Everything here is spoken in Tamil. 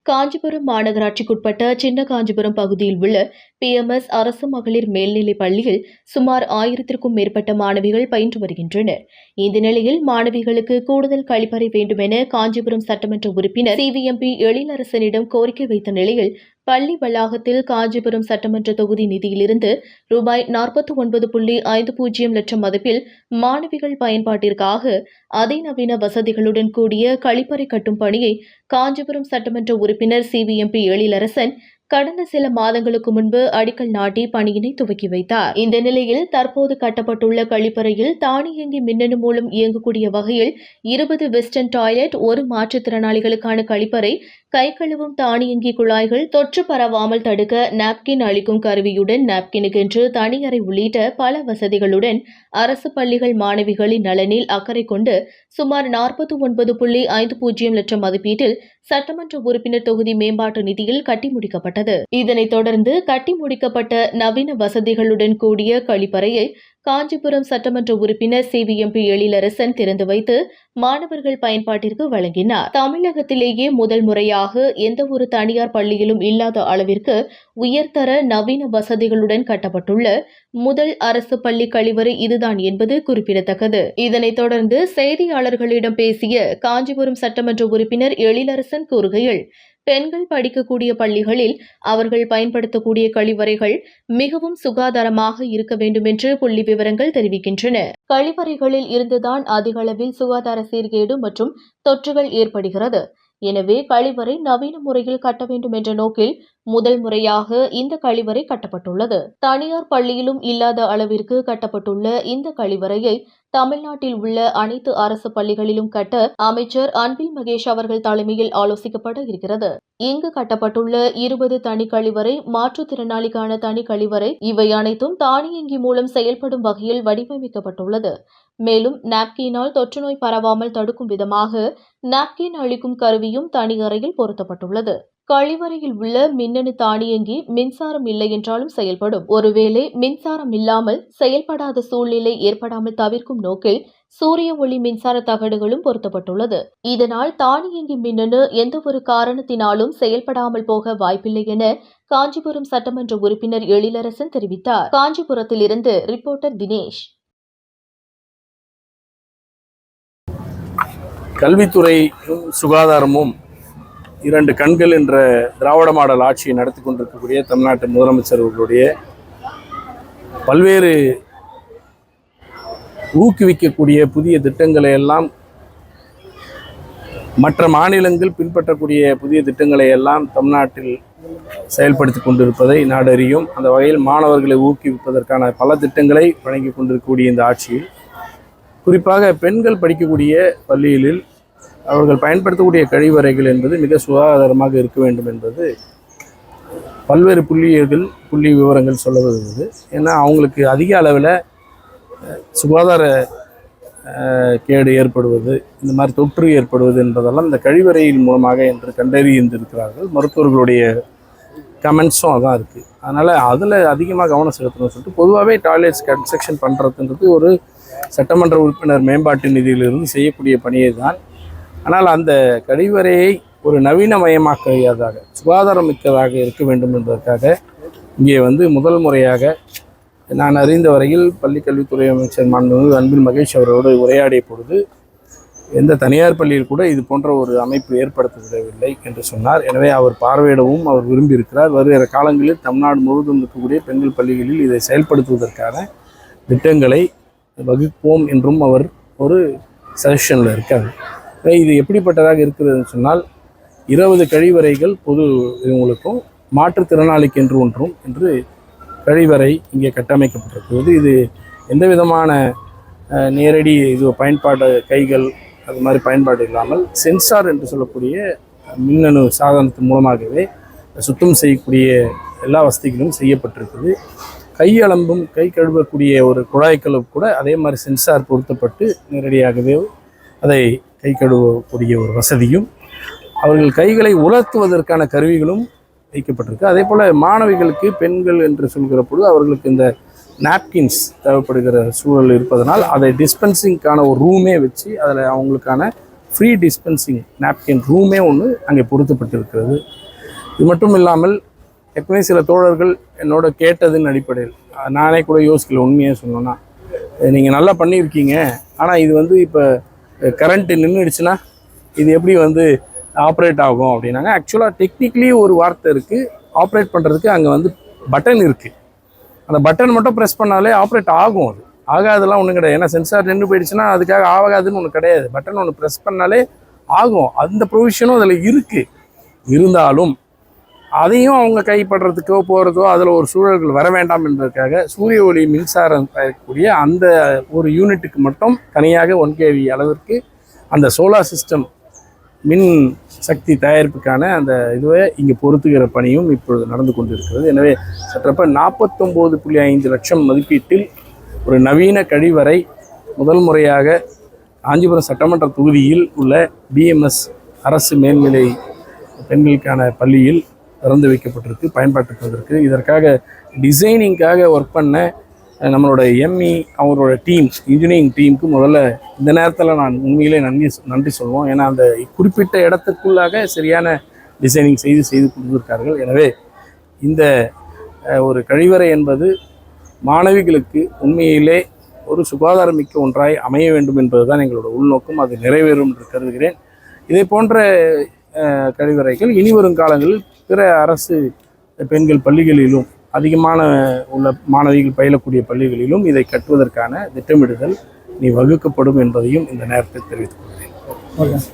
காஞ்சிபுரம் மாநகராட்சிக்குட்பட்ட சின்ன காஞ்சிபுரம் பகுதியில் உள்ள PMS அரசு மகளிர் மேல்நிலைப் பள்ளியில் சுமார் 1000க்கும் மேற்பட்ட மாணவிகள் பயின்று வருகின்றனர். இந்த நிலையில் மாணவிகளுக்கு கூடுதல் கழிப்பறை வேண்டும் என காஞ்சிபுரம் சட்டமன்ற உறுப்பினர் CVMP எழிலரசனிடம் கோரிக்கை வைத்த நிலையில் பள்ளி வளாகத்தில் காஞ்சிபுரம் சட்டமன்ற தொகுதி நிதியிலிருந்து ரூபாய் 49.50 லட்சம் மதிப்பில் மாணவிகள் பயன்பாட்டிற்காக அதிநவீன வசதிகளுடன் கூடிய கழிப்பறை கட்டும் பணியை காஞ்சிபுரம் சட்டமன்ற உறுப்பினர் CVMP எழிலரசன் கடந்த சில மாதங்களுக்கு முன்பு அடிக்கல் நாட்டி பணியினை துவக்கி வைத்தார். இந்த நிலையில் தற்போது கட்டப்பட்டுள்ள கழிப்பறையில் தானியங்கி மின்னணு மூலம் இயங்கக்கூடிய வகையில் 20 வெஸ்டர்ன் டாய்லெட், ஒரு மாற்றுத்திறனாளிகளுக்கான கழிப்பறை, கை கழுவும் தானியங்கி குழாய்கள், தொற்று பரவாமல் தடுக்க நாப்கின் அளிக்கும் கருவியுடன் நாப்கினுக்கென்று தனி அறை உள்ளிட்ட பல வசதிகளுடன் அரசு பள்ளிகள் மாணவிகளின் நலனில் அக்கறை கொண்டு சுமார் 49.50 லட்சம் மதிப்பீட்டில் சட்டமன்ற உறுப்பினர் தொகுதி மேம்பாட்டு நிதியில் கட்டி முடிக்கப்பட்டது. இதனைத் தொடர்ந்து கட்டி முடிக்கப்பட்ட நவீன வசதிகளுடன் கூடிய கழிப்பறையை காஞ்சிபுரம் சட்டமன்ற உறுப்பினர் CVMP எழிலரசன் திறந்து வைத்து மாணவர்கள் பயன்பாட்டிற்கு வழங்கினார். தமிழகத்திலேயே முதல் முறையாக எந்தவொரு தனியார் பள்ளியிலும் இல்லாத அளவிற்கு உயர்தர நவீன வசதிகளுடன் கட்டப்பட்டுள்ள முதல் அரசு பள்ளி கழிவறை இதுதான் என்பது குறிப்பிடத்தக்கது. இதனைத் தொடர்ந்து செய்தியாளர்களிடம் பேசிய காஞ்சிபுரம் சட்டமன்ற உறுப்பினர் எழிலரசன் கூறுகையில், பெண்கள் படிக்கக்கூடிய பள்ளிகளில் அவர்கள் பயன்படுத்தக்கூடிய கழிவறைகள் மிகவும் சுகாதாரமாக இருக்க வேண்டும் என்று புள்ளி விவரங்கள் தெரிவிக்கின்றன. கழிவறைகளில் இருந்துதான் அதிக அளவில் சுகாதார சீர்கேடு மற்றும் தொற்றுகள் ஏற்படுகிறது. எனவே கழிவறை நவீன முறையில் கட்ட வேண்டும் என்ற நோக்கில் முதல் முறையாக இந்த கழிவறை கட்டப்பட்டுள்ளது. தனியார் பள்ளியிலும் இல்லாத அளவிற்கு கட்டப்பட்டுள்ள இந்த கழிவறையை தமிழ்நாட்டில் உள்ள அனைத்து அரசு பள்ளிகளிலும் கட்ட அமைச்சர் அன்பில் மகேஷ் அவர்கள் தலைமையில் ஆலோசிக்கப்பட இருக்கிறது. இங்கு கட்டப்பட்டுள்ள 20 தனி கழிவறை, மாற்றுத்திறனாளிக்கான தனி கழிவறை, இவை அனைத்தும் தானியங்கி மூலம் செயல்படும் வகையில் வடிவமைக்கப்பட்டுள்ளது. மேலும் நாப்கினால் தொற்றுநோய் பரவாமல் தடுக்கும் விதமாக நாப்கின் அளிக்கும் கருவியும் தனி அறையில் பொருத்தப்பட்டுள்ளது. கழிவறையில் உள்ள மின்னணு தானியங்கி மின்சாரம் இல்லை என்றாலும் செயல்படும். ஒருவேளை மின்சாரம் இல்லாமல் செயல்படாத சூழ்நிலை ஏற்படாமல் தவிர்க்கும் நோக்கில் சூரிய ஒளி மின்சார தகடுகளும் பொருத்தப்பட்டுள்ளது. இதனால் தானியங்கி மின்னணு எந்தவொரு காரணத்தினாலும் செயல்படாமல் போக வாய்ப்பில்லை என காஞ்சிபுரம் சட்டமன்ற உறுப்பினர் எழிலரசன் தெரிவித்தார். காஞ்சிபுரத்திலிருந்து ரிப்போர்ட்டர் தினேஷ். கல்வித்துறையும் சுகாதாரமும் இரண்டு கண்கள் என்ற திராவிட மாடல் ஆட்சியை நடத்தி கொண்டிருக்கக்கூடிய தமிழ்நாட்டு முதலமைச்சர் அவர்களுடைய பல்வேறு ஊக்குவிக்கக்கூடிய புதிய திட்டங்களை எல்லாம், மற்ற மாநிலங்கள் பின்பற்றக்கூடிய புதிய திட்டங்களை எல்லாம் தமிழ்நாட்டில் செயல்படுத்தி கொண்டிருப்பதை நாடறியும். அந்த வகையில் மாணவர்களை ஊக்குவிப்பதற்கான பல திட்டங்களை வழங்கி கொண்டிருக்கக்கூடிய இந்த ஆட்சியில் குறிப்பாக பெண்கள் படிக்கக்கூடிய பள்ளிகளில் அவர்கள் பயன்படுத்தக்கூடிய கழிவறைகள் என்பது மிக சுகாதாரமாக இருக்க வேண்டும் என்பது பல்வேறு புள்ளி விவரங்கள் சொல்ல வருகிறது. ஏன்னா அவங்களுக்கு அதிக அளவில் சுகாதார கேடு ஏற்படுவது, இந்த மாதிரி தொற்று ஏற்படுவது என்பதெல்லாம் இந்த கழிவறையின் மூலமாக என்று கண்டறிந்திருக்கிறார்கள். மருத்துவர்களுடைய கமெண்ட்ஸும் அதான் இருக்குது. அதனால் அதில் அதிகமாக கவனம் செலுத்தணும்னு சொல்லிட்டு பொதுவாகவே டாய்லெட்ஸ் கன்ஸ்ட்ரக்ஷன் பண்ணுறதுன்றது ஒரு சட்டமன்ற உறுப்பினர் மேம்பாட்டு நிதியிலிருந்து செய்யக்கூடிய பணியை தான். ஆனால் அந்த கழிவறையை ஒரு நவீனமயமாக்கியதாக, சுகாதாரம் மிக்கதாக இருக்க வேண்டும் என்பதற்காக இங்கே முதல் முறையாக நான் அறிந்த வரையில் பள்ளிக்கல்வித்துறை அமைச்சர் மாண்புமிகு அன்பில் மகேஷ் அவரோடு உரையாடிய பொழுது எந்த தனியார் பள்ளியில் கூட இது போன்ற ஒரு அமைப்பு ஏற்படுத்தப்படவில்லை என்று சொன்னார். எனவே அவர் பார்வையிடவும் அவர் விரும்பியிருக்கிறார். வருகிற காலங்களில் தமிழ்நாடு முழுவதும் இருக்கக்கூடிய பெண்கள் பள்ளிகளில் இதை செயல்படுத்துவதற்கான திட்டங்களை வகுப்போம் என்றும் அவர் ஒரு சஜஷனில் இருக்கார். இது எப்படிப்பட்டதாக இருக்கிறதுன்னு சொன்னால் 20 கழிவறைகள் பொது இவங்களுக்கும் மாற்றுத்திறனாளிக்கு என்று ஒன்றும் என்று கழிவறை இங்கே கட்டமைக்கப்பட்டிருக்கிறது. இது எந்த விதமான நேரடி பயன்பாடு கைகள் அது மாதிரி பயன்பாடு இல்லாமல் சென்சார் என்று சொல்லக்கூடிய மின்னணு சாதனத்தின் மூலமாகவே சுத்தம் செய்யக்கூடிய எல்லா வசதிகளும் செய்யப்பட்டிருக்குது. கையளம்பும் கை கழுவக்கூடிய ஒரு குழாய்க்கழுவு கூட அதே மாதிரி சென்சார் பொருத்தப்பட்டு நேரடியாகவே அதை கை கழுவக்கூடிய ஒரு வசதியும், அவர்கள் கைகளை உலர்த்துவதற்கான கருவிகளும் வைக்கப்பட்டிருக்கு. அதே போல் மாணவிகளுக்கு, பெண்கள் என்று சொல்கிற பொழுது அவர்களுக்கு இந்த நாப்கின்ஸ் தேவைப்படுகிற சூழல் இருப்பதனால் அதை டிஸ்பென்சிங்கான ஒரு ரூமே வச்சு அதில் அவங்களுக்கான ஃப்ரீ டிஸ்பென்சிங் நாப்கின் ரூமே ஒன்று அங்கே பொருத்தப்பட்டிருக்கிறது. இது மட்டும் இல்லாமல் ஏற்கனவே சில தோழர்கள் என்னோட கேட்டதின் அடிப்படையில் நானே கூட யோசிக்கல, உண்மையாக சொன்னோன்னா நீங்கள் நல்லா பண்ணியிருக்கீங்க, ஆனால் இது வந்து இப்போ கரண்ட்டு நின்றுடுச்சுன்னா இது எப்படி வந்து ஆப்ரேட் ஆகும் அப்படின்னாங்க. ஆக்சுவலாக டெக்னிக்கலி ஒரு வார்த்தை இருக்குது, ஆப்ரேட் பண்ணுறதுக்கு அங்கே வந்து பட்டன் இருக்குது. அந்த பட்டன் மட்டும் ப்ரெஸ் பண்ணாலே ஆப்ரேட் ஆகும். அது ஆகாதெல்லாம் ஒன்றும் கிடையாது. ஏன்னா சென்சார் நின்று போயிடுச்சுன்னா அதுக்காக ஆகாதுன்னு ஒன்று கிடையாது. பட்டன் ஒன்று ப்ரெஸ் பண்ணாலே ஆகும். அந்த ப்ரொவிஷனும் அதில் இருக்குது. இருந்தாலும் அதையும் அவங்க கைப்படுறதுக்கோ போகிறதோ அதில் ஒரு சூழல்கள் வர வேண்டாம் என்பதற்காக சூரிய ஒளி மின்சாரம் தயாரிக்கக்கூடிய அந்த ஒரு யூனிட்டுக்கு மட்டும் தனியாக 1 kV அளவிற்கு அந்த சோலார் சிஸ்டம் மின் சக்தி தயாரிப்புக்கான அந்த இதுவை இங்கே பொருத்துகிற பணியும் இப்பொழுது நடந்து கொண்டிருக்கிறது. எனவே சற்றப்ப 49.5 லட்சம் மதிப்பீட்டில் ஒரு நவீன கழிவறை முதல் முறையாக காஞ்சிபுரம் சட்டமன்ற தொகுதியில் உள்ள BMS அரசு மேல்நிலை பெண்களுக்கான பள்ளியில் திறந்து வைக்கப்பட்டிருக்கு, பயன்பாட்டுக்கு வந்திருக்கு. இதற்காக டிசைனிங்காக ஒர்க் பண்ண நம்மளோட ME அவரோட டீம், இன்ஜினியரிங் டீமுக்கு முதல்ல இந்த நேரத்தில் நான் உண்மையிலே நன்றி சொல்லுவோம். ஏன்னா அந்த குறிப்பிட்ட இடத்துக்குள்ளாக சரியான டிசைனிங் செய்து கொடுத்துருக்கார்கள். எனவே இந்த ஒரு கழிவறை என்பது மாணவிகளுக்கு உண்மையிலே ஒரு சுகாதாரமிக்க ஒன்றாய் அமைய வேண்டும் என்பதுதான் எங்களோட உள்நோக்கம். அது நிறைவேறும் என்று கருதுகிறேன். இதே போன்ற கழிவறைகள் இனி வரும் காலங்களில் பிற அரசு பெண்கள் பள்ளிகளிலும் அதிகமான உள்ள மாணவிகள் பயிலக்கூடிய பள்ளிகளிலும் இதை கட்டுவதற்கான திட்டமிடுதல் வகுக்கப்படும் என்பதையும் இந்த நேரத்தில் தெரிவித்துக் கொள்கிறேன்.